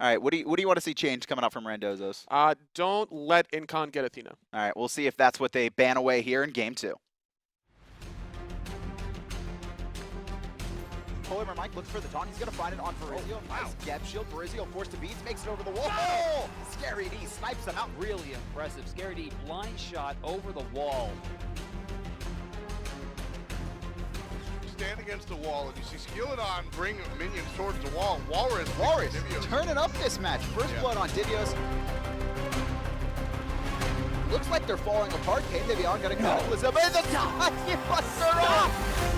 All right, what do you want to see change coming out from Randozos? Don't let Incon get Athena. All right, we'll see if that's what they ban away here in game 2. Polymer Mike looks for the taunt. He's going to find it on Verizio. Nice gap shield. Verizio forced to beats, makes it over the wall. Oh! Scary D snipes him out. Really impressive. Scary D blind shot over the wall. Stand against the wall and you see Skeeledon bring minions towards the wall. Whalrus turning up this match. First blood on Divios. Looks like they're falling apart. Divion got a cataclysm. And the time you buster off!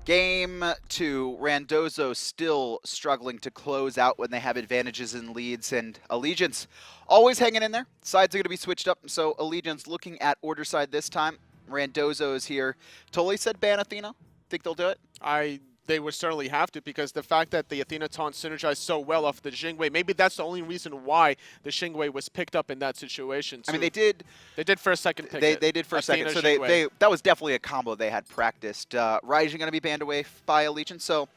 Game 2, Randozzo still struggling to close out when they have advantages and leads, and Allegiance always hanging in there. Sides are going to be switched up, so Allegiance looking at order side this time. Randozzo is here. Totally said ban Athena. Think they'll do it? They would certainly have to, because the fact that the Athena taunt synergized so well off the Jingwei, maybe that's the only reason why the Jingwei was picked up in that situation. I mean, they did first, second pick. They did first, Athena, second. So that was definitely a combo they had practiced. Rising going to be banned away by Allegiance. So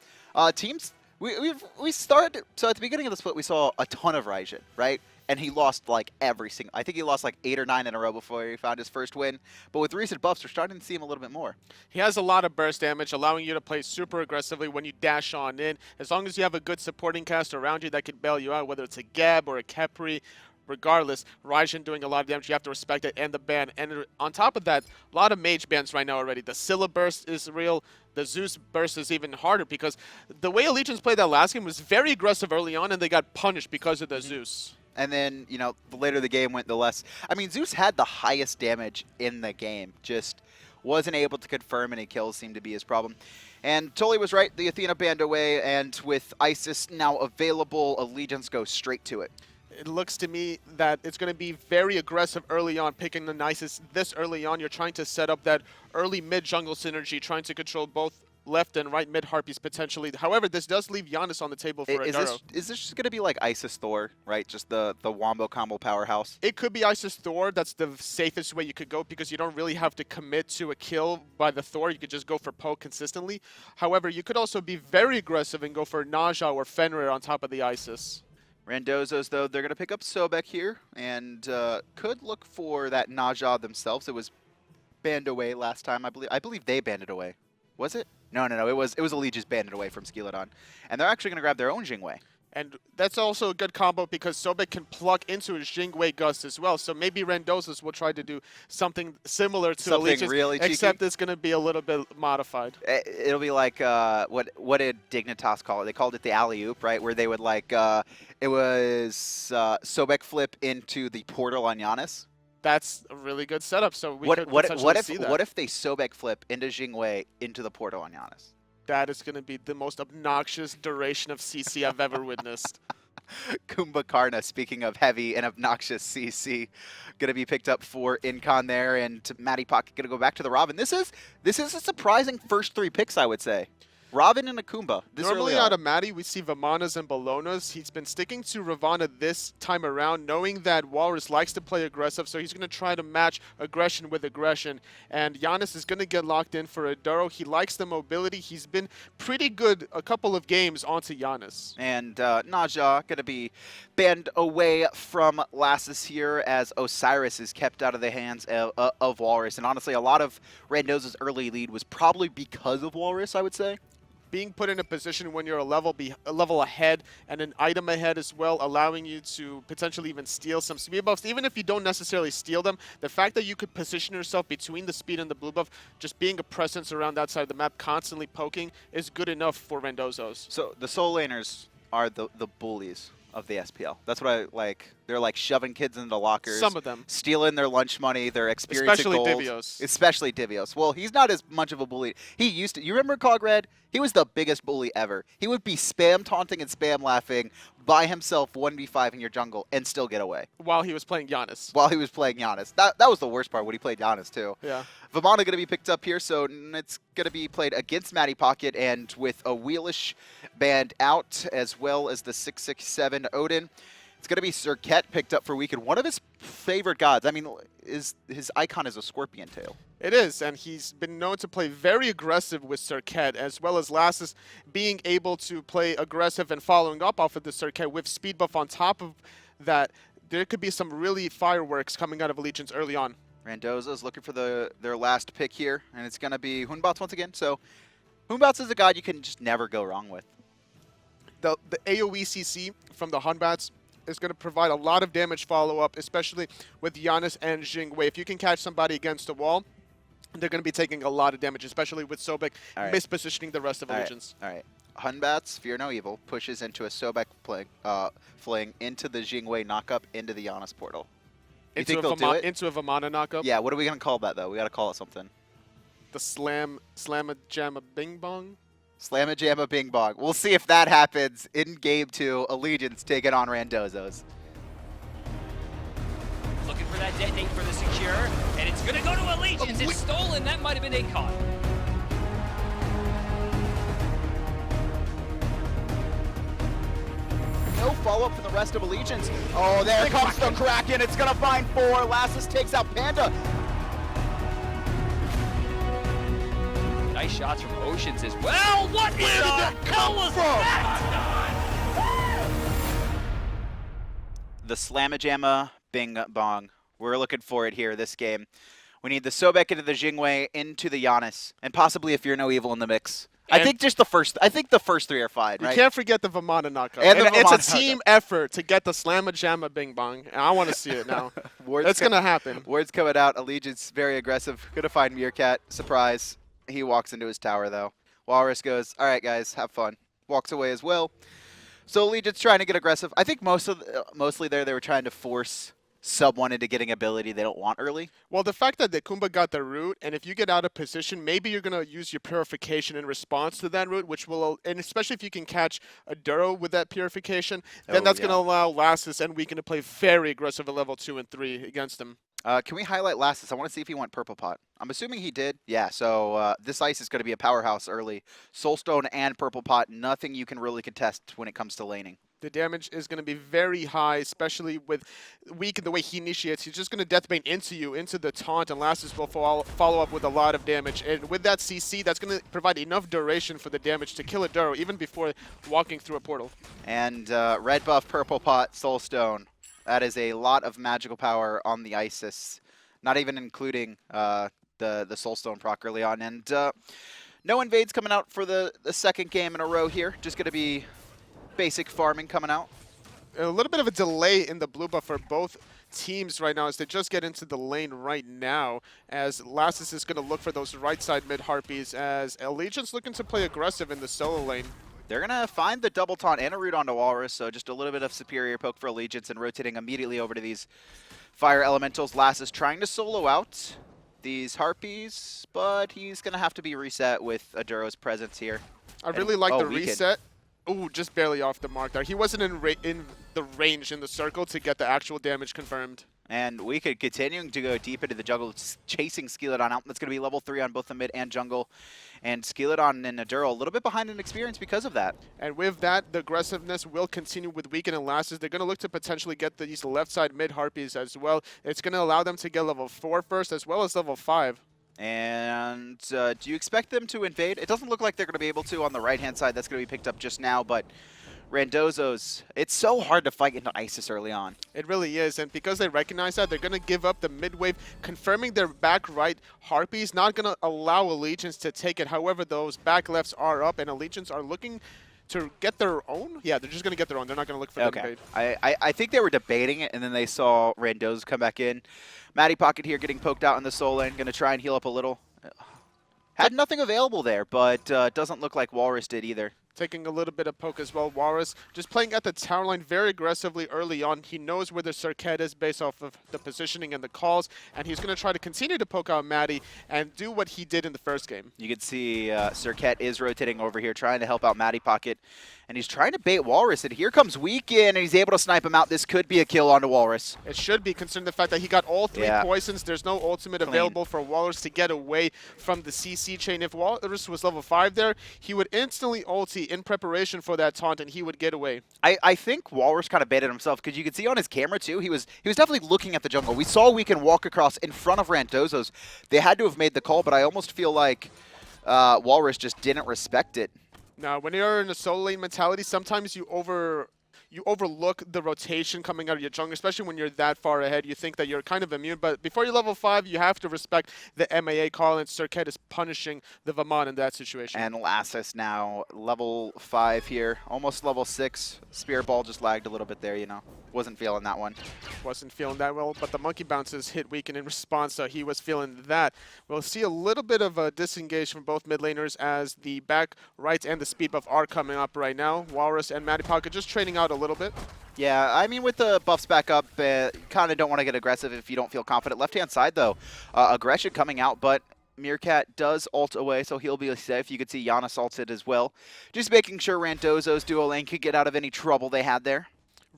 teams, we started. So at the beginning of the split, we saw a ton of Rising, right? And he lost like every single. I think he lost like 8 or 9 in a row before he found his first win. But with recent buffs, we're starting to see him a little bit more. He has a lot of burst damage, allowing you to play super aggressively when you dash on in. As long as you have a good supporting cast around you that can bail you out, whether it's a Gab or a Khepri, regardless, Raijin doing a lot of damage, you have to respect it, and the ban. And on top of that, a lot of mage bans right now already. The Scylla burst is real. The Zeus burst is even harder, because the way Allegiance played that last game was very aggressive early on, and they got punished because of the Zeus. And then, you know, the later the game went, the less. I mean, Zeus had the highest damage in the game, just wasn't able to confirm any kills seemed to be his problem. And Tully was right, the Athena banned away, and with Isis now available, Allegiance goes straight to it. It looks to me that it's going to be very aggressive early on, picking the nicest this early on. You're trying to set up that early mid-jungle synergy, trying to control both left and right mid harpies potentially. However, this does leave Janus on the table for is this just going to be like Isis Thor, right? Just the wombo combo powerhouse? It could be Isis Thor. That's the safest way you could go, because you don't really have to commit to a kill by the Thor. You could just go for poke consistently. However, you could also be very aggressive and go for Naja or Fenrir on top of the Isis. Randozos, though, they're going to pick up Sobek here and could look for that Naja themselves. It was banned away last time, I believe. I believe they banned it away. Was it? No. It was Allegiance banned it away from Skeeledon. And they're actually going to grab their own Jingwei. And that's also a good combo, because Sobek can plug into his Jingwei Gust as well. So maybe Randozos will try to do something similar to Allegiance, really cheeky? except it's going to be a little bit modified. It'll be like, what did Dignitas call it? They called it the alley-oop, right? Where they would like, it was Sobek flip into the portal on Janus. That's a really good setup. So we could potentially see that. What if they Sobek flip into Jingwei into the portal on Janus? That is going to be the most obnoxious duration of CC I've ever witnessed. Kumbhakarna, speaking of heavy and obnoxious CC, going to be picked up for Incon there, and Mattypocket going to go back to the Ravana. This is a surprising first 3 picks, I would say. Ravana and a Kumba. Normally out of Matty, we see Vamanas and Bolognas. He's been sticking to Ravana this time around, knowing that Whalrus likes to play aggressive, so he's going to try to match aggression with aggression. And Janus is going to get locked in for a Duro. He likes the mobility. He's been pretty good a couple of games onto Janus. And Naja going to be banned away from Lassiz here, as Osiris is kept out of the hands of Whalrus. And honestly, a lot of Randoz's early lead was probably because of Whalrus, I would say. Being put in a position when you're a level ahead and an item ahead as well, allowing you to potentially even steal some speed buffs. Even if you don't necessarily steal them, the fact that you could position yourself between the speed and the blue buff, just being a presence around that side of the map, constantly poking, is good enough for Randozos. So the soul laners are the bullies of the SPL. That's what I like. They're like shoving kids into lockers. Some of them. Stealing their lunch money, their experience. Especially gold. Divios. Especially Divios. Well, he's not as much of a bully. He used to. You remember Cogred? He was the biggest bully ever. He would be spam taunting and spam laughing by himself 1v5 in your jungle and still get away. While he was playing Janus. While he was playing Janus. That was the worst part when he played Janus too. Yeah. Vamana going to be picked up here, so it's going to be played against Mattypocket, and with a Wheelish banned out, as well as the 667 Odin. It's going to be Serqet picked up for Weekend. One of his favorite gods. I mean, his icon is a scorpion tail. It is, and he's been known to play very aggressive with Serqet, as well as Lassiz being able to play aggressive and following up off of the Serqet with speed buff on top of that. There could be some really fireworks coming out of Allegiance early on. Randozos looking for their last pick here, and it's going to be Hunbatz once again. So Hunbatz is a god you can just never go wrong with. The AoE CC from the Hunbatz is going to provide a lot of damage follow-up, especially with Janus and Jing. If you can catch somebody against the wall, they're going to be taking a lot of damage, especially with Sobek mispositioning the rest of Allegiance. All right. Hunbatz, Fear No Evil, pushes into a Sobek fling into the Jingwei knockup into the Janus portal. You think they'll do it? Into a Vamana knockup? Yeah, what are we going to call that, though? We got to call it something. The Slamma-Jamma Bing Bong? Slamma-Jamma Bing Bong. We'll see if that happens in Game 2. Allegiance taking on Randozos. Looking for that detonate for the secure, and it's going to go to Allegiance. It's stolen. That might have been Incon. No follow-up from the rest of Allegiance. Oh, there comes the Kraken. It's going to find 4. Lassiz takes out Panda. Nice shots from Oceans as well. What in the hell was that? The Slamma-Jamma Bing Bong. We're looking for it here this game. We need the Sobek into the Jingwei, into the Janus, and possibly a Fear No Evil in the mix. And I think the first 3 are fine, right? You can't forget the Vamana knockup. And it's a team effort to get the Slamma-Jamma Bing Bong, and I want to see it now. It's going to happen. Word's coming out. Allegiance very aggressive. Going to find Meerkat. Surprise. He walks into his tower, though. Whalrus goes, all right, guys, have fun. Walks away as well. So Allegiance trying to get aggressive. I think mostly there they were trying to force sub-1 into getting ability they don't want early. Well, the fact that the Kumba got the root, and if you get out of position, maybe you're going to use your purification in response to that root, which will, and especially if you can catch a Duro with that purification, then that's going to allow Lassiz and Weekend to play very aggressive at level 2 and 3 against him. Can we highlight Lassiz? I want to see if he went Purple Pot. I'm assuming he did. Yeah, so this ice is going to be a powerhouse early. Soulstone and Purple Pot, nothing you can really contest when it comes to laning. The damage is going to be very high, especially with Weekend, the way he initiates. He's just going to Deathbane into you, into the taunt, and Lassiz will follow up with a lot of damage. And with that CC, that's going to provide enough duration for the damage to kill a Duro, even before walking through a portal. And red buff, Purple Pot, Soulstone. That is a lot of magical power on the Isis, not even including the Soulstone proc early on. And no invades coming out for the second game in a row here. Just going to be basic farming coming out. A little bit of a delay in the blue buff for both teams right now as they just get into the lane right now, as Lassiz is going to look for those right side mid Harpies, as Allegiance looking to play aggressive in the solo lane. They're going to find the double taunt and a root onto Whalrus, so just a little bit of superior poke for Allegiance and rotating immediately over to these fire elementals. Lassiz trying to solo out these Harpies, but he's going to have to be reset with Aduro's presence here. I really like the reset. Ooh, just barely off the mark there. He wasn't in the range in the circle to get the actual damage confirmed. And we could continuing to go deep into the jungle, chasing Skeeledon out. That's going to be level 3 on both the mid and jungle. And Skeeledon and Aduro a little bit behind in experience because of that. And with that, the aggressiveness will continue with Weekend and Lassiz. They're going to look to potentially get these left side mid Harpies as well. It's going to allow them to get level 4 first, as well as level 5. And do you expect them to invade? It doesn't look like they're going to be able to on the right-hand side. That's going to be picked up just now, but Randozos, it's so hard to fight into Isis early on. It really is, and because they recognize that, they're going to give up the mid-wave, confirming their back right Harpies, not going to allow Allegiance to take it. However, those back lefts are up, and Allegiance are looking to get their own. Yeah, they're just going to get their own. They're not going to look for the invade. I think they were debating it, and then they saw Randozos come back in. Mattypocket here getting poked out in the soul lane, going to try and heal up a little. Had nothing available there, but doesn't look like Whalrus did either. Taking a little bit of poke as well. Whalrus just playing at the tower line very aggressively early on. He knows where the Serqet is based off of the positioning and the calls, and he's going to try to continue to poke out Matty and do what he did in the first game. You can see Serqet is rotating over here, trying to help out Mattypocket. and he's trying to bait Whalrus, and here comes Weekend, and he's able to snipe him out. This could be a kill onto Whalrus. It should be, considering the fact that he got all 3 poisons. There's no ultimate available for Whalrus to get away from the CC chain. If Whalrus was level 5 there, he would instantly ulti in preparation for that taunt, and he would get away. I think Whalrus kind of baited himself, because you could see on his camera too, he was definitely looking at the jungle. We saw Weekend walk across in front of Randozos. They had to have made the call, but I almost feel like Whalrus just didn't respect it. Now, when you're in a solo lane mentality, sometimes you overlook the rotation coming out of your jungle, especially when you're that far ahead. You think that you're kind of immune, but before you're level 5, you have to respect the MAA call, and Serqet is punishing the Vamana in that situation. And Lassiz now level 5 here, almost level 6. Spear Ball just lagged a little bit there, you know. Wasn't feeling that one. Wasn't feeling that well, but the monkey bounces hit Weekend in response, so he was feeling that. We'll see a little bit of a disengage from both mid laners as the back right and the speed buff are coming up right now. Whalrus and Mattypocket just trading out a little bit. Yeah, I mean, with the buffs back up, kind of don't want to get aggressive if you don't feel confident. Left-hand side, though, aggression coming out, but Meerkat does ult away, so he'll be safe. You could see Janus ulted as well. Just making sure Randozos duo lane could get out of any trouble they had there.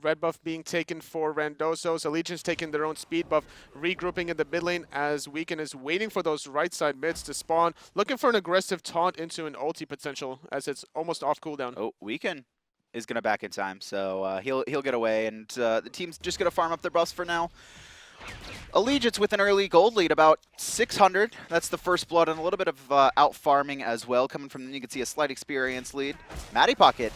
Red buff being taken for Randozos. Allegiance taking their own speed buff, regrouping in the mid lane as Weekend is waiting for those right side mids to spawn, looking for an aggressive taunt into an ulti potential as it's almost off cooldown. Oh, Weekend is going to back in time, so he'll get away, and the team's just going to farm up their buffs for now. Allegiance with an early gold lead, about 600. That's the first blood, and a little bit of out-farming as well. Coming from them, you can see a slight experience lead. Mattypocket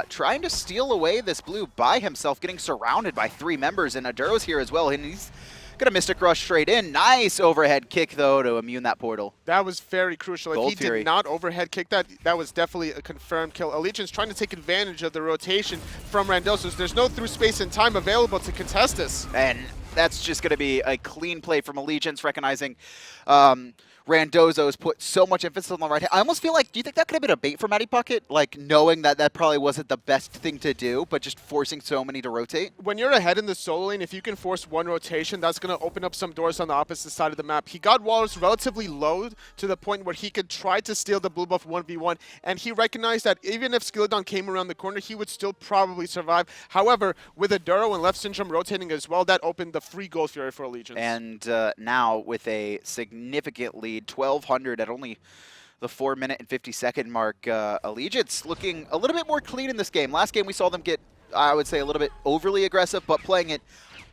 trying to steal away this blue by himself, getting surrounded by 3 members, and Aduro's here as well, and he's going to Mystic Rush straight in. Nice overhead kick, though, to immune that portal. That was very crucial. Gold If he Fury did not overhead kick that, that was definitely a confirmed kill. Allegiance trying to take advantage of the rotation from Randozos. There's no through space and time available to contest this. And that's just going to be a clean play from Allegiance, recognizing Randozos put so much emphasis on the right hand. I almost feel like, do you think that could have been a bait for Mattypocket? Like, knowing that that probably wasn't the best thing to do, but just forcing so many to rotate? When you're ahead in the solo lane, if you can force one rotation, that's going to open up some doors on the opposite side of the map. He got Whalrus relatively low to the point where he could try to steal the blue buff 1v1, and he recognized that even if Skeeledon came around the corner, he would still probably survive. However, with Aduro and Leftsyndrome rotating as well, that opened the free Gold Fury for Allegiance. And now with a significant lead, 1,200 at only the 4-minute and 50-second mark. Allegiance looking a little bit more clean in this game. Last game we saw them get, I would say, a little bit overly aggressive, but playing it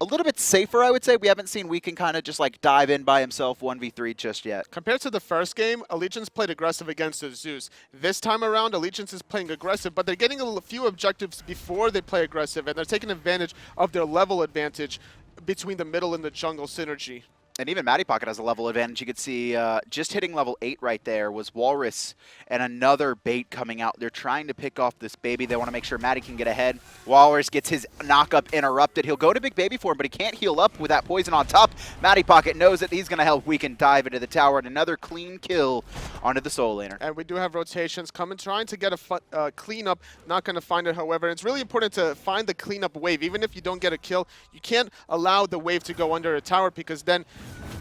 a little bit safer, I would say. We haven't seen Weekend kind of just like dive in by himself 1v3 just yet. Compared to the first game, Allegiance played aggressive against the Zeus. This time around, Allegiance is playing aggressive, but they're getting a few objectives before they play aggressive, and they're taking advantage of their level advantage between the middle and the jungle synergy. And even Mattypocket has a level advantage. You could see just hitting level 8 right there was Whalrus and another bait coming out. They're trying to pick off this baby. They want to make sure Matty can get ahead. Whalrus gets his knock-up interrupted. He'll go to big baby for him, but he can't heal up with that poison on top. Mattypocket knows that he's going to help Weekend dive into the tower, and another clean kill onto the solo laner. And we do have rotations coming, trying to get a cleanup. Not going to find it, however. It's really important to find the cleanup wave. Even if you don't get a kill, you can't allow the wave to go under a tower, because then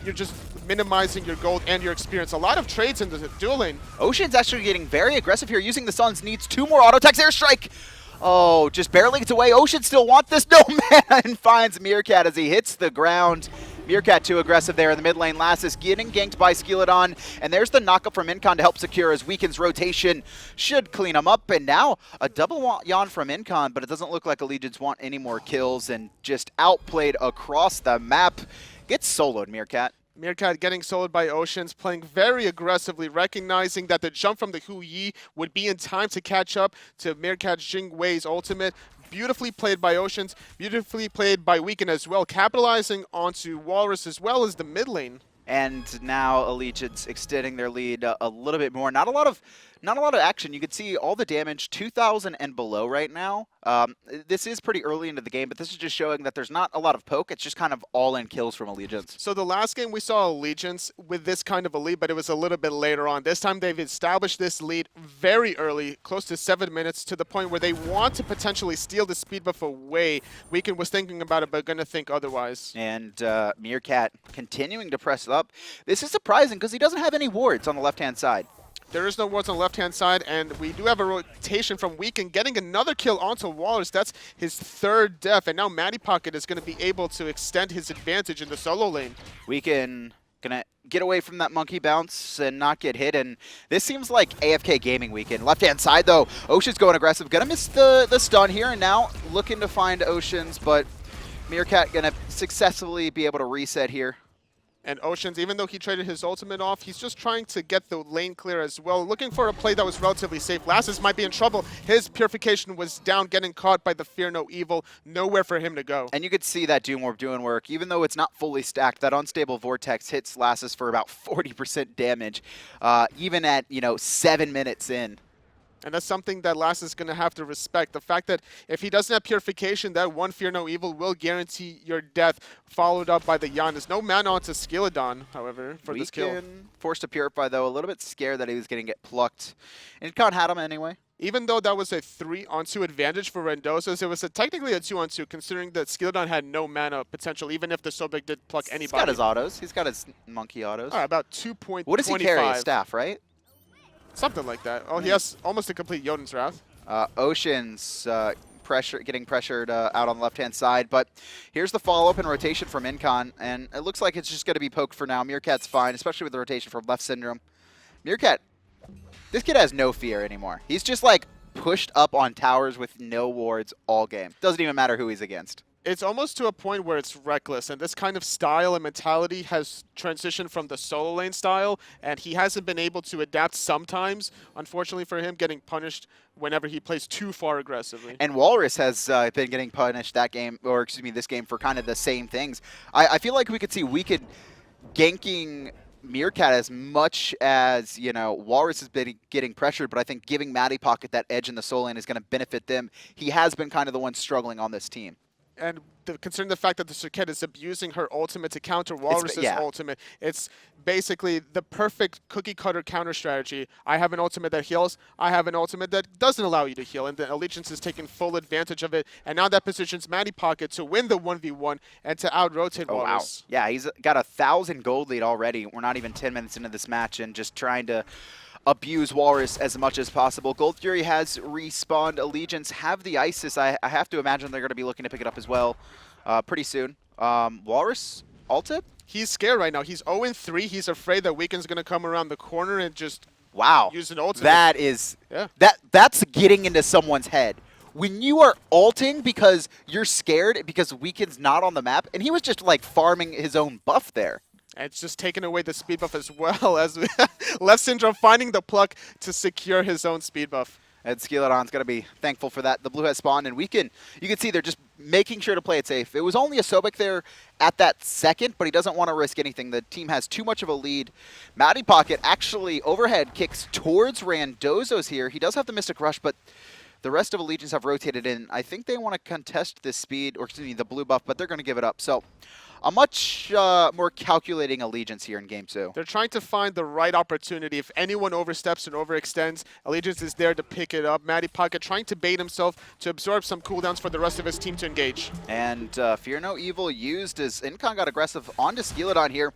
you're just minimizing your gold and your experience. A lot of trades in the dual lane. Ocean's actually getting very aggressive here, using the Suns. Needs 2 more auto attacks. Airstrike! Oh, just barely gets away. Ocean still want this. No, man! And finds Meerkat as he hits the ground. Meerkat too aggressive there in the mid lane. Lassiz getting ganked by Skeeledon. And there's the knockup from Incon to help secure as Weekend's rotation should clean him up. And now a double yawn from Incon, but it doesn't look like Allegiance want any more kills, and just outplayed across the map. Gets soloed, Meerkat. Meerkat getting soloed by Oceans, playing very aggressively, recognizing that the jump from the Hu Yi would be in time to catch up to Meerkat's Jing Wei's ultimate. Beautifully played by Oceans, beautifully played by Weekend as well, capitalizing onto Whalrus as well as the mid lane. And now Allegiance extending their lead a little bit more. Not a lot of action. You can see all the damage, 2,000 and below right now. This is pretty early into the game, but this is just showing that there's not a lot of poke. It's just kind of all-in kills from Allegiance. So the last game we saw Allegiance with this kind of a lead, but it was a little bit later on. This time they've established this lead very early, close to 7 minutes, to the point where they want to potentially steal the speed buff away. Weekend was thinking about it, but going to think otherwise. And Meerkat continuing to press it up. This is surprising because he doesn't have any wards on the left-hand side. There is no wards on the left-hand side, and we do have a rotation from Weekend getting another kill onto Whalrus. That's his 3rd death, and now Mattypocket is going to be able to extend his advantage in the solo lane. Weekend gonna get away from that monkey bounce and not get hit, and this seems like AFK gaming Weekend. Left-hand side, though, Ocean's going aggressive. Gonna miss the stun here, and now looking to find Oceans, but Meerkat gonna successfully be able to reset here. And Oceans, even though he traded his ultimate off, he's just trying to get the lane clear as well, looking for a play that was relatively safe. Lassiz might be in trouble. His Purification was down, getting caught by the Fear No Evil. Nowhere for him to go. And you could see that Doom Orb doing work. Even though it's not fully stacked, that Unstable Vortex hits Lassiz for about 40% damage, even at, 7 minutes in. And that's something that Lassiz is going to have to respect. The fact that if he doesn't have Purification, that one Fear No Evil will guarantee your death, followed up by the Janus. No mana onto Skeeledon, however, for this kill. Forced to Purify, though, a little bit scared that he was going to get plucked. Incon had him anyway. Even though that was a 3-on-2 advantage for Randozos, it was technically a 2-on-2, considering that Skeeledon had no mana potential, even if the Sobek did pluck anybody. He's got his autos. He's got his monkey autos. All right, about 2.25. What does he carry? A staff, right? Something like that. Oh, he has almost a complete Jotun's Wrath. Ocean's getting pressured out on the left-hand side, but here's the follow-up and rotation from Incon, and it looks like it's just going to be poked for now. Meerkat's fine, especially with the rotation from Leftsyndrome. Meerkat, this kid has no fear anymore. He's just like pushed up on towers with no wards all game. Doesn't even matter who he's against. It's almost to a point where it's reckless, and this kind of style and mentality has transitioned from the solo lane style, and he hasn't been able to adapt sometimes, unfortunately for him, getting punished whenever he plays too far aggressively. And Whalrus has been getting punished that game, or excuse me, this game for kind of the same things. I feel like we could see Weekend ganking Meerkat as much as, Whalrus has been getting pressured, but I think giving Mattypocket that edge in the solo lane is going to benefit them. He has been kind of the one struggling on this team. And considering the fact that the Serqet is abusing her ultimate to counter Walrus's ultimate, it's basically the perfect cookie-cutter counter strategy. I have an ultimate that heals, I have an ultimate that doesn't allow you to heal, and the Allegiance is taking full advantage of it, and now that positions Mattypocket to win the 1v1 and to out-rotate Whalrus. Wow. Yeah, he's got 1,000 gold lead already. We're not even 10 minutes into this match, and just trying to abuse Whalrus as much as possible. Gold Fury has respawned. Allegiance have the Isis. I have to imagine they're going to be looking to pick it up as well pretty soon. Whalrus ulted? He's scared right now. He's 0-3. He's afraid that Weekend's going to come around the corner and just use an ultimate. That is that's getting into someone's head. When you are ulting because you're scared because Weekend's not on the map, and he was just like farming his own buff there. And it's just taking away the speed buff as well as Leftsyndrome finding the pluck to secure his own speed buff. And Skeeledon's going to be thankful for that. The blue has spawned, and you can see they're just making sure to play it safe. It was only a Sobek there at that second, but he doesn't want to risk anything. The team has too much of a lead. Mattypocket actually overhead kicks towards Randozos here. He does have the Mystic Rush, but the rest of Allegiance have rotated in. I think they want to contest this speed, or excuse me, the blue buff, but they're going to give it up. So a much more calculating Allegiance here in Game 2. They're trying to find the right opportunity. If anyone oversteps and overextends, Allegiance is there to pick it up. Mattypocket trying to bait himself to absorb some cooldowns for the rest of his team to engage. And Fear No Evil used as Incon got aggressive onto Skeeledon here.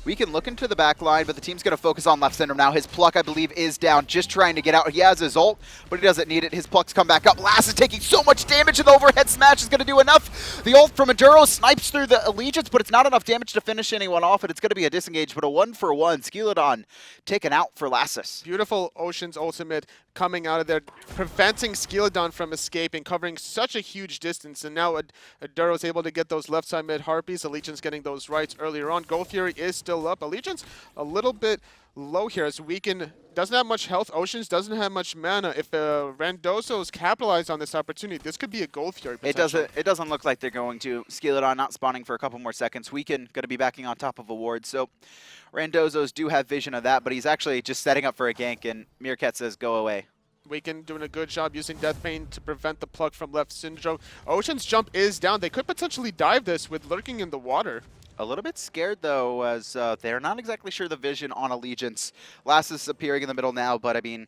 We can look into the back line, but the team's going to focus on Leftsyndrome now. His pluck, I believe, is down, just trying to get out. He has his ult, but he doesn't need it. His pluck's come back up. Lassiz is taking so much damage, and the overhead smash is going to do enough. The ult from Enduro snipes through the Allegiance, but it's not enough damage to finish anyone off, and it's going to be a disengage, but a 1-for-1. Skeeledon taken out for Lassiz. Beautiful Ocean's ultimate coming out of there, preventing Skeeledon from escaping, covering such a huge distance, and now Enduro's able to get those left side mid Harpies. Allegiance getting those rights earlier on. Gold Fury is still up. Allegiance a little bit low here as Weekend doesn't have much health. Oceans doesn't have much mana. If Randozos capitalize on this opportunity, this could be a Gold Fury potential. It doesn't look like they're going to. Skeeledon not spawning for a couple more seconds. Weekend going to be backing on top of a ward. So Randozos do have vision of that, but he's actually just setting up for a gank, and Meerkat says go away. Weekend doing a good job using Death Bane to prevent the pluck from Leftsyndrome. Ocean's jump is down. They could potentially dive this with lurking in the water. A little bit scared, though, as they're not exactly sure the vision on Allegiance. Lassiz is appearing in the middle now, but, I mean,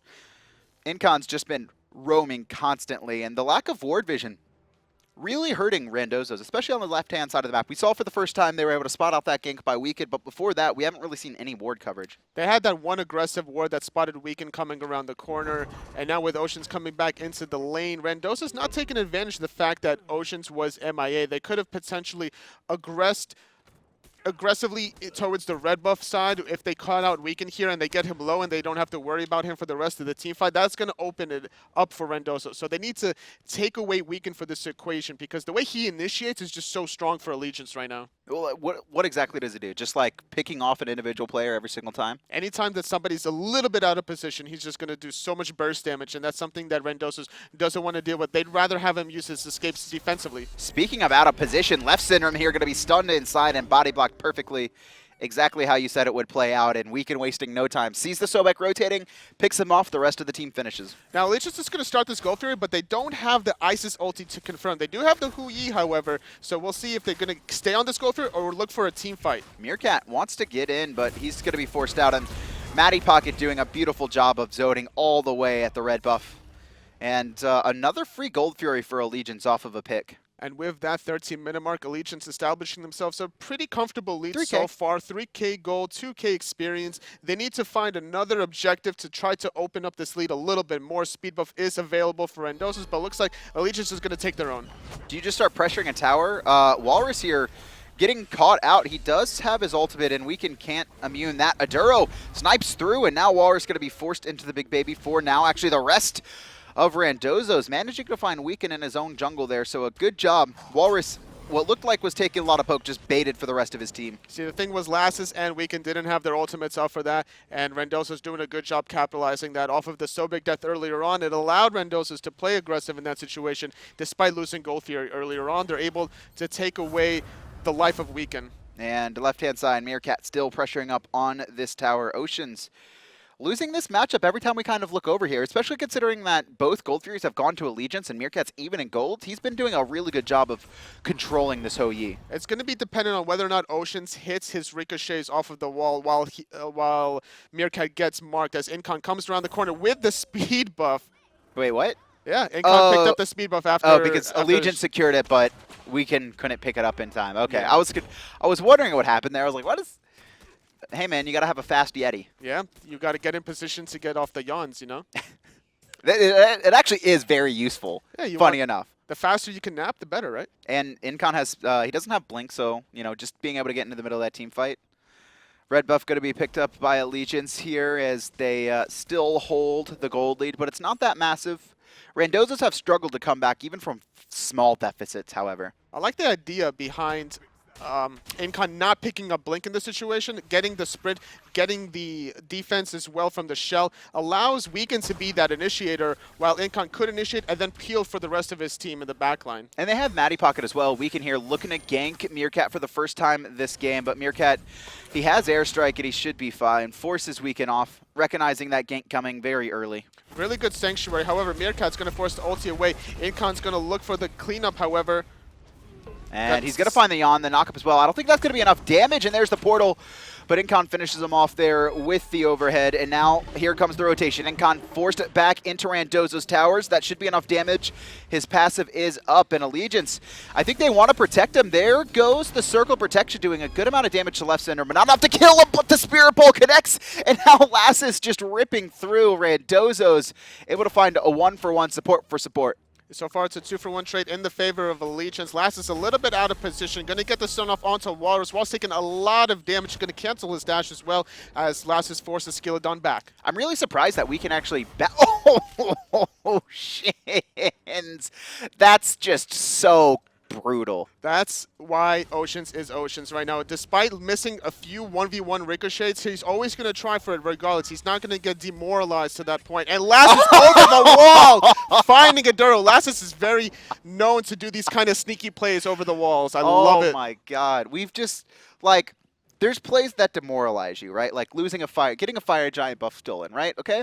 Incon's just been roaming constantly, and the lack of ward vision really hurting Randozos, especially on the left-hand side of the map. We saw for the first time they were able to spot out that gank by Weekend, but before that, we haven't really seen any ward coverage. They had that one aggressive ward that spotted Weekend coming around the corner, and now with Oceans coming back into the lane, Randozos not taking advantage of the fact that Oceans was MIA. They could have potentially aggressively towards the red buff side. If they caught out Weekend here and they get him low and they don't have to worry about him for the rest of the team fight, that's going to open it up for Randozos. So they need to take away Weekend for this equation, because the way he initiates is just so strong for Allegiance right now. Well, what exactly does it do? Just like picking off an individual player every single time? Anytime that somebody's a little bit out of position, he's just going to do so much burst damage, and that's something that Randozos doesn't want to deal with. They'd rather have him use his escapes defensively. Speaking of out of position, Leftsyndrome here going to be stunned inside and body blocked perfectly. Exactly how you said it would play out, and Weekend wasting no time. Sees the Sobek rotating, picks him off, the rest of the team finishes. Now, Allegiance is going to start this Gold Fury, but they don't have the Isis ulti to confirm. They do have the Hu Yi, however, so we'll see if they're going to stay on this Gold Fury or look for a team fight. Meerkat wants to get in, but he's going to be forced out, and Mattypocket doing a beautiful job of zoning all the way at the red buff. And another free Gold Fury for Allegiance off of a pick. And with that 13-minute mark, Allegiance establishing themselves a pretty comfortable lead 3K. so far. 3K gold, 2K experience. They need to find another objective to try to open up this lead a little bit more. Speed buff is available for Randozos, but looks like Allegiance is going to take their own. Do you just start pressuring a tower? Whalrus here getting caught out. He does have his ultimate, and Weekend can't immune that. Aduro snipes through, and now Whalrus going to be forced into the big baby for now. Actually, the rest of Randozos managing to find Weekend in his own jungle there, so a good job. Whalrus, what looked like was taking a lot of poke, just baited for the rest of his team. See, the thing was Lassiz and Weekend didn't have their ultimates out for that, and Randozos doing a good job capitalizing that off of the Sobek death earlier on. It allowed Randozos to play aggressive in that situation. Despite losing Gold Fury earlier on, they're able to take away the life of Weekend. And left-hand side, Meerkat still pressuring up on this tower. Oceans losing this matchup every time we kind of look over here, especially considering that both Gold Furies have gone to Allegiance and Meerkat's even in gold. He's been doing a really good job of controlling this Ho Yi. It's going to be dependent on whether or not Oceans hits his ricochets off of the wall while Meerkat gets marked, as Incon comes around the corner with the speed buff. Wait, what? Yeah, Incon picked up the speed buff after. Oh, because Allegiance secured it, but Weekend couldn't pick it up in time. Okay, yeah. I was wondering what happened there. I was like, what is... Hey, man, you got to have a fast Yeti. Yeah, you got to get in position to get off the yawns, you know? It actually is very useful, yeah, funny enough. The faster you can nap, the better, right? And Incon has, he doesn't have Blink, so, you know, just being able to get into the middle of that team fight. Red buff going to be picked up by Allegiance here as they still hold the gold lead, but it's not that massive. Randozos have struggled to come back, even from small deficits, however. I like the idea behind Incon not picking up Blink in this situation, getting the sprint, getting the defense as well from the shell, allows Weekend to be that initiator, while Incon could initiate and then peel for the rest of his team in the backline. And they have Mattypocket as well. Weekend here looking to gank Meerkat for the first time this game, but Meerkat, he has airstrike and he should be fine. Forces Weekend off, recognizing that gank coming very early. Really good Sanctuary, however, Meerkat's going to force the ulti away. Incon's going to look for the cleanup, however. And he's going to find the yawn, the knock-up as well. I don't think that's going to be enough damage, and there's the portal. But Incon finishes him off there with the overhead, and now here comes the rotation. Incon forced it back into Randozos' towers. That should be enough damage. His passive is up, and Allegiance, I think they want to protect him. There goes the Circle Protection, doing a good amount of damage to Leftsyndrome, but not enough to kill him, but the Spirit Pole connects, and now Lassiz just ripping through Randozos, able to find a 1-for-1 support for support. So far, it's a 2-for-1 trade in the favor of Allegiance. Lassiz a little bit out of position. Going to get the stun off onto Whalrus. Whalrus taking a lot of damage. Going to cancel his dash as well as Lassiz forces Skeeledon back. I'm really surprised that we can actually... Oh, shins. That's just so brutal. That's why Oceans is Oceans right now. Despite missing a few 1v1 ricochets, he's always going to try for it regardless. He's not going to get demoralized to that point. And Lassiz over the wall, finding Aduro. Lassiz is very known to do these kind of sneaky plays over the walls. I love it. Oh my god. We've just, like, there's plays that demoralize you, right? Like losing a fire, getting a fire giant buff stolen, right? Okay?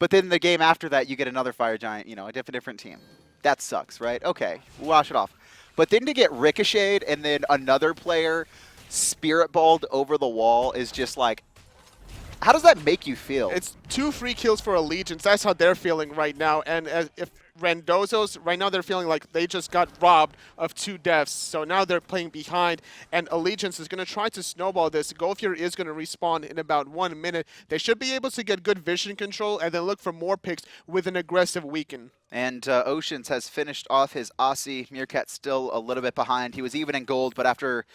But then the game after that, you get another fire giant, you know, a different team. That sucks, right? Okay, wash it off. But then to get ricocheted and then another player spirit balled over the wall is just like, how does that make you feel? It's 2 free kills for Allegiance. That's how they're feeling right now. And if Randozos, right now they're feeling like they just got robbed of 2 deaths, so now they're playing behind, and Allegiance is going to try to snowball this. Goldfury is going to respawn in about 1 minute. They should be able to get good vision control and then look for more picks with an aggressive weaken. And Oceans has finished off his Aussie. Meerkat still a little bit behind. He was even in gold, but after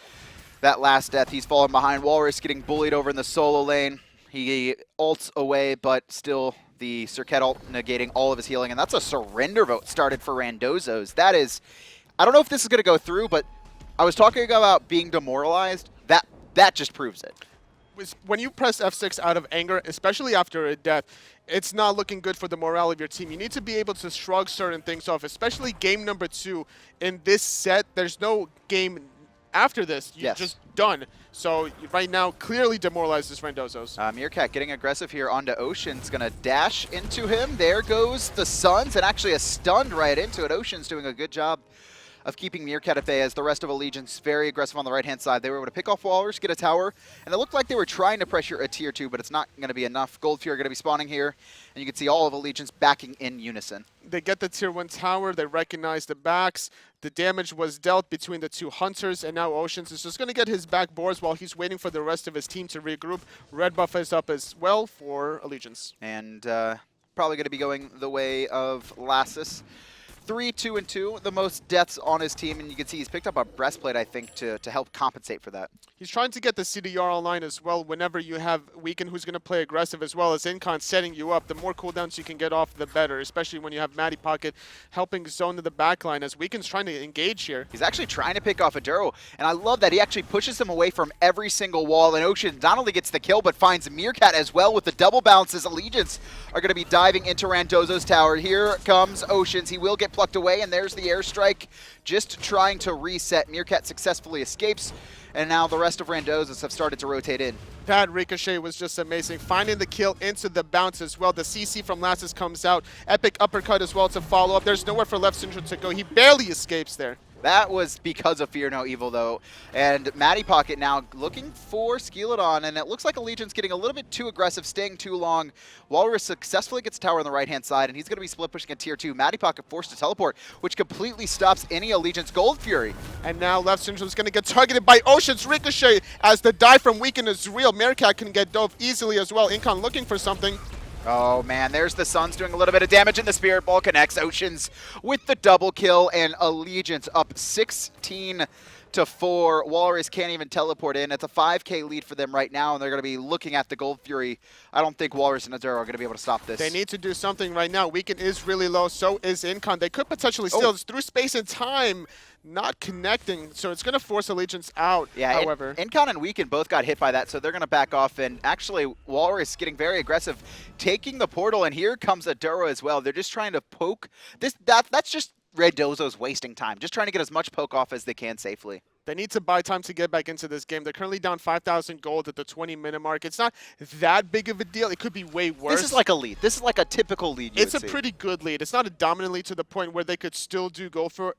that last death, he's fallen behind. Whalrus getting bullied over in the solo lane. He ults away, but still the Serqet ult negating all of his healing. And that's a surrender vote started for Randozos. That is, I don't know if this is going to go through, but I was talking about being demoralized. That just proves it. When you press F6 out of anger, especially after a death, it's not looking good for the morale of your team. You need to be able to shrug certain things off, especially game number 2. In this set, there's no game after this. You're just done. So right now, clearly demoralizes Randozos. Meerkat getting aggressive here onto Ocean's. Going to dash into him. There goes the Suns, and actually a stunned right into it. Ocean's doing a good job of keeping Meerkat at bay as the rest of Allegiance very aggressive on the right-hand side. They were able to pick off Whalrus, get a tower, and it looked like they were trying to pressure a tier 2, but it's not going to be enough. Goldfury are going to be spawning here, and you can see all of Allegiance backing in unison. They get the tier 1 tower, they recognize the backs, the damage was dealt between the 2 hunters, and now Oceans is just going to get his back boards while he's waiting for the rest of his team to regroup. Red buff is up as well for Allegiance. And probably going to be going the way of Lassiz. 3, 2, and 2, the most deaths on his team, and you can see he's picked up a breastplate, I think, to help compensate for that. He's trying to get the CDR online as well whenever you have Weekend who's going to play aggressive, as well as Incon setting you up. The more cooldowns you can get off, the better, especially when you have Mattypocket helping zone to the backline as Weekend's trying to engage here. He's actually trying to pick off a Duro, and I love that he actually pushes him away from every single wall, and Ocean not only gets the kill, but finds Meerkat as well with the double bounces. Allegiance are going to be diving into Randozos' tower. Here comes Oceans. He will get plucked away, and there's the airstrike. Just trying to reset. Meerkat successfully escapes, and now the rest of Randozos have started to rotate in. That ricochet was just amazing. Finding the kill into the bounce as well. The CC from Lassiz comes out. Epic uppercut as well to follow up. There's nowhere for Leftsyndrome to go. He barely escapes there. That was because of Fear No Evil, though. And Mattypocket now looking for Skeeledon, and it looks like Allegiance getting a little bit too aggressive, staying too long. Whalrus successfully gets tower on the right-hand side, and he's going to be split pushing a tier 2. Mattypocket forced to teleport, which completely stops any Allegiance Goldfury. And now Leftsyndrome's going to get targeted by Ocean's Ricochet as the dive from Weekend is real. Meerkat can get dove easily as well. Incon looking for something. Oh man, there's the Suns doing a little bit of damage, and the Spirit Ball connects. Oceans with the double kill, and Allegiance up 16-4. Whalrus can't even teleport in. It's a 5K lead for them right now, and they're going to be looking at the Goldfury. I don't think Whalrus and Azura are going to be able to stop this. They need to do something right now. Weekend is really low, so is Incon. They could potentially steal through space and time. Not connecting, so it's going to force Allegiance out, however. Incon and Weekend both got hit by that, so they're going to back off, and actually Whalrus getting very aggressive, taking the portal, and here comes Adura as well. They're just trying to poke. That's just Randozos wasting time, just trying to get as much poke off as they can safely. They need to buy time to get back into this game. They're currently down 5,000 gold at the 20-minute mark. It's not that big of a deal. It could be way worse. This is like a lead. This is like a typical lead. It's a pretty good lead. It's not a dominant lead to the point where they could still do Goldfury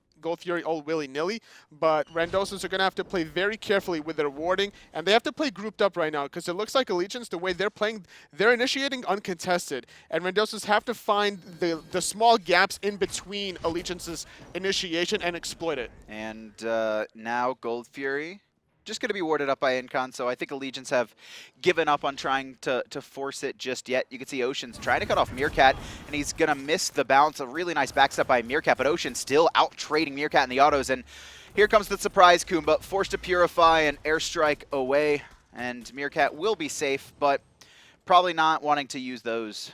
all willy-nilly, but Randozos are going to have to play very carefully with their warding, and they have to play grouped up right now because it looks like Allegiance, the way they're playing, they're initiating uncontested, and Randozos have to find the small gaps in between Allegiance's initiation and exploit it. And now Goldfury just going to be warded up by Incon, so I think Allegiance have given up on trying to force it just yet. You can see Ocean's trying to cut off Meerkat, and he's going to miss the bounce. A really nice backstep by Meerkat, but Ocean still out-trading Meerkat in the autos, and here comes the surprise Kumba, forced to purify and airstrike away, and Meerkat will be safe, but probably not wanting to use those.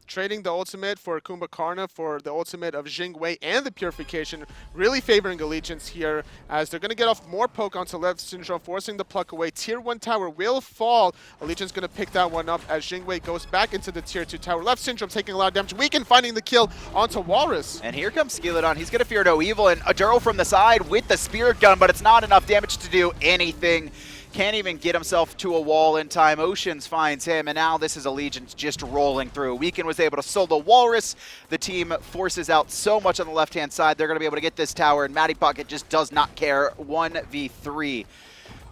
Trading the ultimate for Kumbhakarna for the ultimate of Jing and the purification, really favoring Allegiance here as they're going to get off more poke onto Leftsyndrome, forcing the pluck away. Tier 1 tower will fall. Allegiance going to pick that one up as Jing goes back into the Tier 2 tower. Leftsyndrome taking a lot of damage. Weekend finding the kill onto Whalrus. And here comes Skeeledon. He's going to fear no evil, and Aduro from the side with the Spirit Gun, but it's not enough damage to do anything. Can't even get himself to a wall in time. Oceans finds him, and now this is Allegiance just rolling through. Weekend was able to solo Whalrus. The team forces out so much on the left-hand side. They're going to be able to get this tower, and Mattypocket just does not care. 1v3.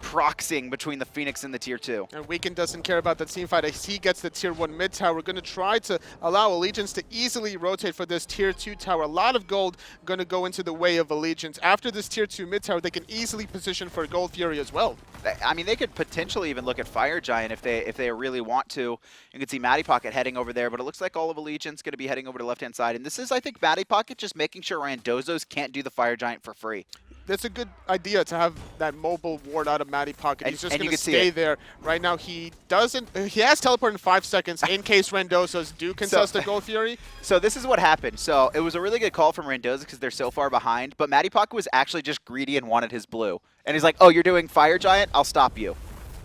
proxying between the Phoenix and the Tier 2. And Weekend doesn't care about the team fight as he gets the Tier 1 mid tower. We're going to try to allow Allegiance to easily rotate for this Tier 2 tower. A lot of gold going to go into the way of Allegiance. After this Tier 2 mid tower, they can easily position for Gold Fury as well. I mean, they could potentially even look at Fire Giant if they really want to. You can see Mattypocket heading over there, but it looks like all of Allegiance going to be heading over to the left-hand side. And this is, I think, Mattypocket just making sure Randozos can't do the Fire Giant for free. That's a good idea to have that mobile ward out of Mattypocket. He's just going to stay there. Right now, he doesn't. He has teleport in 5 seconds in case Randozos do contest the Gold Fury. So this is what happened. So it was a really good call from Randozos because they're so far behind, but Mattypocket was actually just greedy and wanted his blue. And he's like, oh, you're doing Fire Giant? I'll stop you.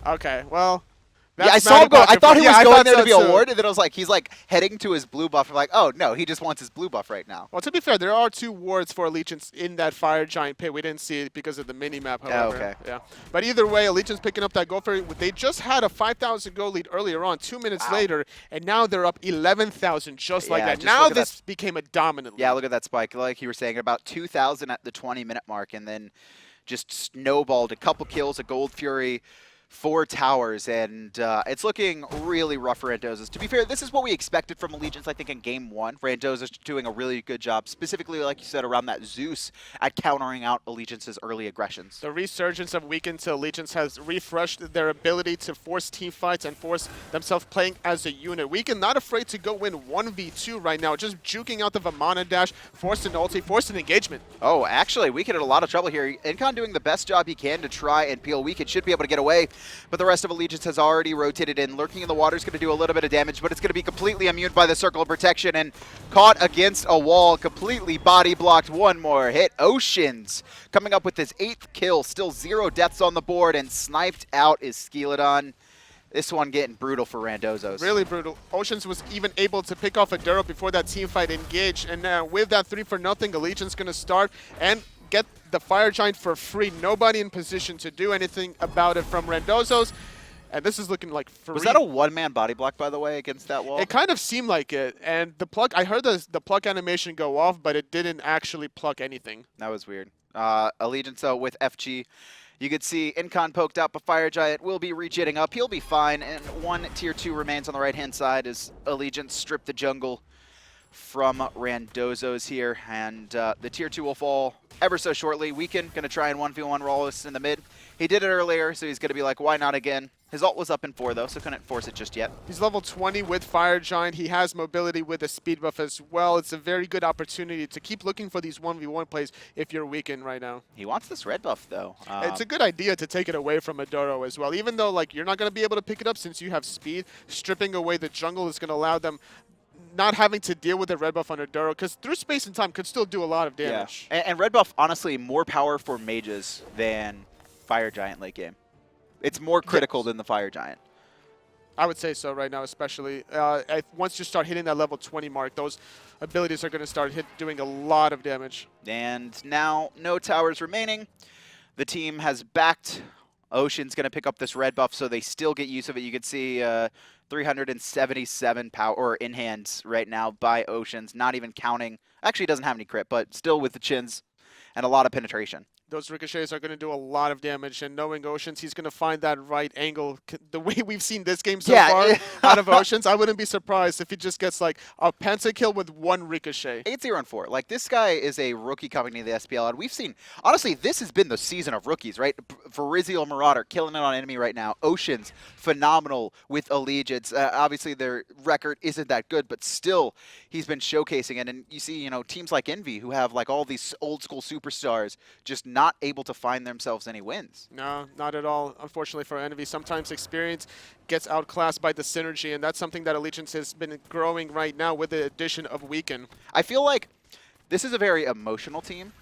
Okay, well. Yeah, I saw him go. I thought he was going there to be a too. ward, and then I was like, he's like heading to his blue buff. I'm like, oh no, he just wants his blue buff right now. Well, to be fair, there are 2 wards for Allegiance in that Fire Giant pit. We didn't see it because of the mini-map, however. Oh, okay. Yeah. But either way, Allegiance picking up that gold fairy. They just had a 5,000 gold lead earlier on, 2 minutes later, and now they're up 11,000 just like that. Now this became a dominant lead. Yeah, look at that spike. Like you were saying, about 2,000 at the 20-minute mark, and then just snowballed a couple kills, a Gold Fury, 4 towers, and it's looking really rough for Randozos. To be fair, this is what we expected from Allegiance, I think, in Game 1. Randozos doing a really good job, specifically, like you said, around that Zeus at countering out Allegiance's early aggressions. The resurgence of Weekend to Allegiance has refreshed their ability to force team fights and force themselves playing as a unit. Weekend not afraid to go in 1v2 right now, just juking out the Vamana dash, forced an ulti, forced an engagement. Oh, actually, Weekend in a lot of trouble here. Incon doing the best job he can to try and peel. Weekend should be able to get away. But the rest of Allegiance has already rotated in. Lurking in the water is going to do a little bit of damage, but it's going to be completely immune by the Circle of Protection and caught against a wall, completely body blocked. One more hit. Oceans coming up with his 8th kill. Still 0 deaths on the board, and sniped out is Skeeledon. This one getting brutal for Randozos. Really brutal. Oceans was even able to pick off a Duro before that team fight engaged, and now with that 3-for-0, Allegiance going to start and get the Fire Giant for free. Nobody in position to do anything about it from Randozos. And this is looking like free. Was that a one-man body block, by the way, against that wall? It kind of seemed like it. And the pluck, I heard the pluck animation go off, but it didn't actually pluck anything. That was weird. Allegiance with FG. You could see Incon poked out, but Fire Giant will be rejetting up. He'll be fine. And 1 Tier 2 remains on the right-hand side as Allegiance strip the jungle from Randozos here. And the Tier 2 will fall ever so shortly. Weekend going to try and 1v1 Whalrus in the mid. He did it earlier, so he's going to be like, why not again? His ult was up in 4, though, so couldn't force it just yet. He's level 20 with Fire Giant. He has mobility with a speed buff as well. It's a very good opportunity to keep looking for these 1v1 plays if you're Weekend right now. He wants this red buff, though. It's a good idea to take it away from Adoro as well. Even though like you're not going to be able to pick it up since you have speed, stripping away the jungle is going to allow them not having to deal with the red buff on Adoro, because through space and time could still do a lot of damage. Yeah. And red buff, honestly, more power for mages than Fire Giant late game. It's more critical than the Fire Giant. I would say so right now, especially. Once you start hitting that level 20 mark, those abilities are going to start doing a lot of damage. And now, no towers remaining. The team has backed. Ocean's going to pick up this red buff, so they still get use of it. You can see 377 power in hands right now by Oceans, not even counting. Actually, he doesn't have any crit, but still with the chins and a lot of penetration. Those ricochets are going to do a lot of damage, and knowing Oceans, he's going to find that right angle. The way we've seen this game so far out of Oceans, I wouldn't be surprised if he just gets like a pentakill with 1 ricochet. 8-0-4. Like, this guy is a rookie coming to the SPL, and we've seen, honestly, this has been the season of rookies, right? Virizial Marauder killing it on enemy right now. Oceans, phenomenal with Allegiance. Obviously, their record isn't that good, but still, he's been showcasing it. And you see, you know, teams like Envy who have like all these old school superstars just not able to find themselves any wins. No, not at all. Unfortunately for Envy, sometimes experience gets outclassed by the synergy, and that's something that Allegiance has been growing right now with the addition of Weekend. I feel like this is a very emotional team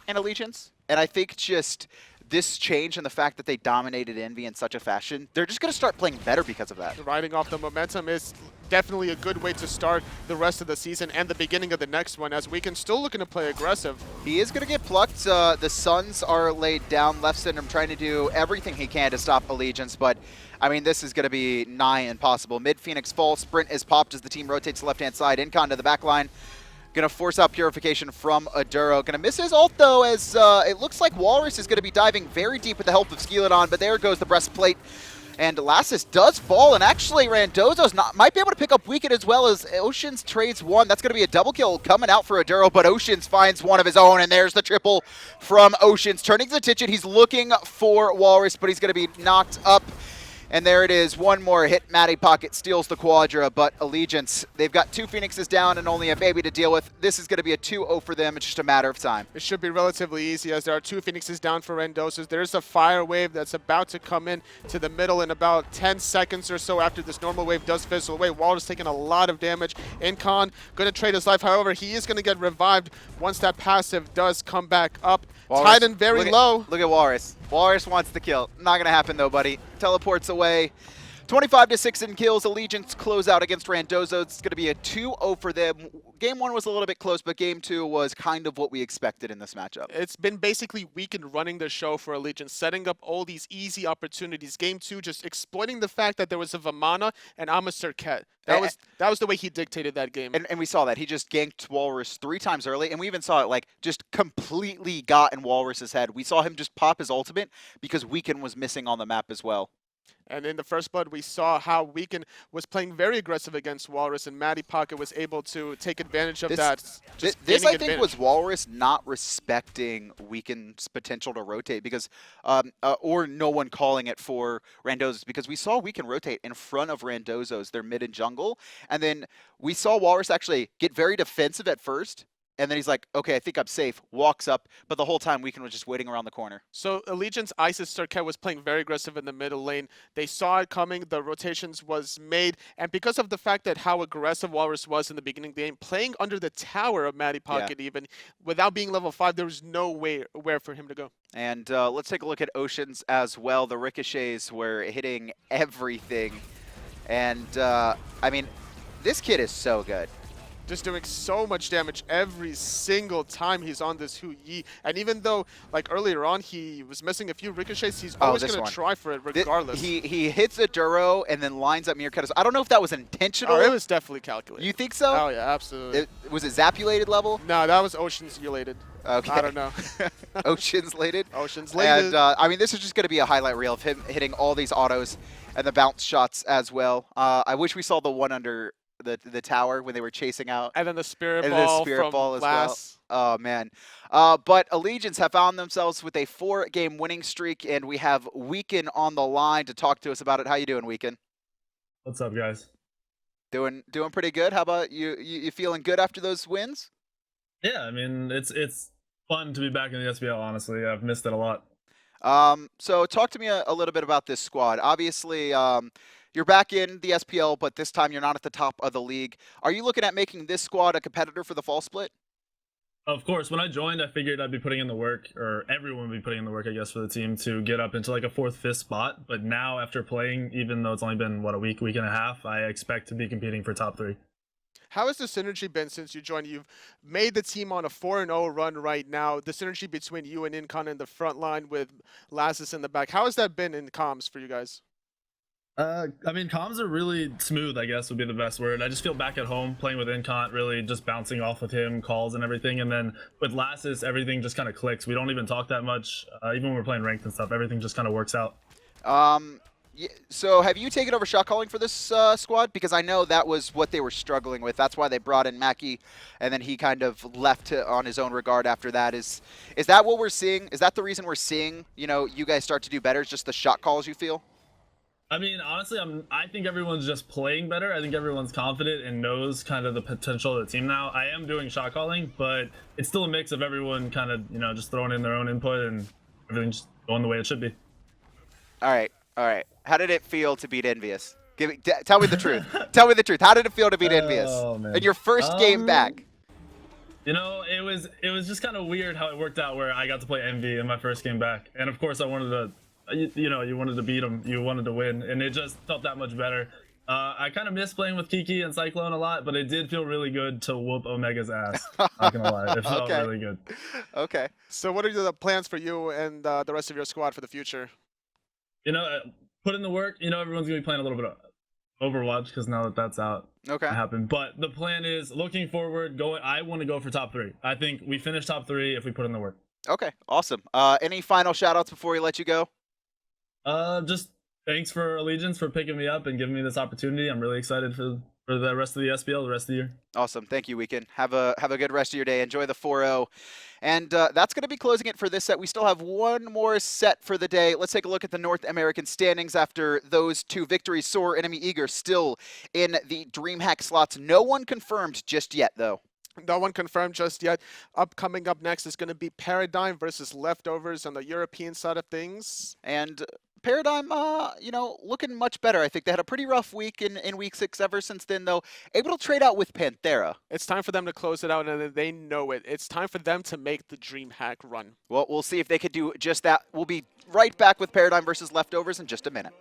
in Allegiance, and I think just this change and the fact that they dominated Envy in such a fashion, they're just going to start playing better because of that. Riding off the momentum is definitely a good way to start the rest of the season and the beginning of the next one, as Weekend still looking to play aggressive. He is going to get plucked. The Suns are laid down. Leftsyndrome trying to do everything he can to stop Allegiance, but I mean, this is going to be nigh impossible. Mid Phoenix fall, sprint is popped as the team rotates to left-hand side. Incon to the back line. Gonna force out Purification from Aduro. Gonna miss his ult though, as it looks like Whalrus is gonna be diving very deep with the help of Skeeledon, but there goes the breastplate. And Lassiz does fall, and actually Randozos might be able to pick up Weekend as well as Oceans trades one. That's going to be a double kill coming out for Aduro, but Oceans finds one of his own, and there's the triple from Oceans. Turning his attention, he's looking for Whalrus, but he's going to be knocked up. And there it is, one more hit. Mattypocket steals the Quadra, but Allegiance, they've got 2 Phoenixes down and only a baby to deal with. This is going to be a 2-0 for them. It's just a matter of time. It should be relatively easy as there are 2 Phoenixes down for Randozos. There's a fire wave that's about to come in to the middle in about 10 seconds or so after this normal wave does fizzle away. Whalrus taking a lot of damage. Incon going to trade his life. However, he is going to get revived once that passive does come back up. Whalrus, Titan very low. Look at Whalrus. Whalrus wants the kill. Not going to happen though, buddy. Teleports away. 25-6 in kills. Allegiance close out against Randozos. It's going to be a 2-0 for them. Game 1 was a little bit close, but Game 2 was kind of what we expected in this matchup. It's been basically Weekend running the show for Allegiance, setting up all these easy opportunities. Game 2 just exploiting the fact that there was a Vamana and I'm a Serqet. That was the way he dictated that game. And we saw that. He just ganked Whalrus 3 times early, and we even saw it like just completely got in Walrus's head. We saw him just pop his ultimate because Weekend was missing on the map as well. And in the first blood, we saw how Weekend was playing very aggressive against Whalrus, and Mattypocket was able to take advantage of that. This I think, was Whalrus not respecting Weekend's potential to rotate because, or no one calling it for Randozos, because we saw Weekend rotate in front of Randozos, their mid and jungle, and then we saw Whalrus actually get very defensive at first. And then he's like, okay, I think I'm safe. Walks up, but the whole time Weekend was just waiting around the corner. So Allegiance Isis Serqet was playing very aggressive in the middle lane. They saw it coming. The rotations was made. And because of the fact that how aggressive Whalrus was in the beginning of the game, playing under the tower of Mattypocket even, without being level 5, there was no where for him to go. And let's take a look at Oceans as well. The ricochets were hitting everything. And, I mean, this kid is so good. Just doing so much damage every single time he's on this Hu Yi. And even though, like, earlier on he was missing a few ricochets, he's always going to try for it regardless. He hits a Duro and then lines up Meerkat. I don't know if that was intentional. Oh, it was definitely calculated. You think so? Oh, yeah, absolutely. Was it Zapulated level? No, that was Oceans-related. Okay. I don't know. Oceans-lated? Oceans-lated. And, I mean, this is just going to be a highlight reel of him hitting all these autos and the bounce shots as well. I wish we saw the one under the tower when they were chasing out. And then the spirit ball from as last. well. Oh, man. But Allegiance have found themselves with a 4-game winning streak, and we have Weekend on the line to talk to us about it. How you doing, Weekend? What's up, guys? Doing pretty good. How about you? You feeling good after those wins? Yeah, I mean, it's fun to be back in the SPL, honestly. I've missed it a lot. So talk to me a little bit about this squad. Obviously, you're back in the SPL, but this time you're not at the top of the league. Are you looking at making this squad a competitor for the fall split? Of course, when I joined, I figured I'd be putting in the work, or everyone would be putting in the work, I guess, for the team to get up into like a 4th, 5th spot. But now, after playing, even though it's only been, what, a week and a half, I expect to be competing for top 3. How has the synergy been since you joined? You've made the team on a 4-0 run right now. The synergy between you and Incon in the front line with Lassiz in the back. How has that been in comms for you guys? I mean, comms are really smooth, I guess would be the best word. I just feel back at home playing with Incon, really just bouncing off with him, calls and everything. And then with Lassiz, everything just kind of clicks. We don't even talk that much. Even when we're playing ranked and stuff, everything just kind of works out. Yeah, so have you taken over shot calling for this squad? Because I know that was what they were struggling with. That's why they brought in Mackie, and then he kind of left on his own regard after that. Is that what we're seeing? Is that the reason we're seeing, you guys start to do better? Is just the shot calls you feel? I mean, honestly, I think everyone's just playing better. I think everyone's confident and knows kind of the potential of the team now. I am doing shot calling, but it's still a mix of everyone kind of, just throwing in their own input and everything just going the way it should be. All right. How did it feel to beat Envious? Tell me the truth. Tell me the truth. How did it feel to beat Envious in your first game back? It was just kind of weird how it worked out where I got to play Envy in my first game back. And of course I wanted to you wanted to beat him, you wanted to win, and it just felt that much better. I kind of miss playing with Kiki and Cyclone a lot, but it did feel really good to whoop Omega's ass. Not gonna lie, it felt really good. Okay. So what are the plans for you and the rest of your squad for the future? Put in the work. Everyone's gonna be playing a little bit Overwatch, because now that that's out, Okay. it happened. But the plan is looking forward. I want to go for top 3. I think we finish top 3 if we put in the work. Okay, awesome. Any final shout-outs before we let you go? Just thanks for Allegiance for picking me up and giving me this opportunity. I'm really excited for the rest of the SPL, the rest of the year. Awesome. Thank you, Weekend. Have a good rest of your day. Enjoy the 4-0. And that's going to be closing it for this set. We still have one more set for the day. Let's take a look at the North American standings after those 2 victories. Soar, Enemy Eager still in the DreamHack slots. No one confirmed just yet, though. No one confirmed just yet. Coming up next is going to be Paradigm versus Leftovers on the European side of things. And Paradigm, looking much better. I think they had a pretty rough week in week 6 ever since then, though. Able to trade out with Panthera. It's time for them to close it out, and they know it. It's time for them to make the DreamHack run. Well, we'll see if they could do just that. We'll be right back with Paradigm versus Leftovers in just a minute.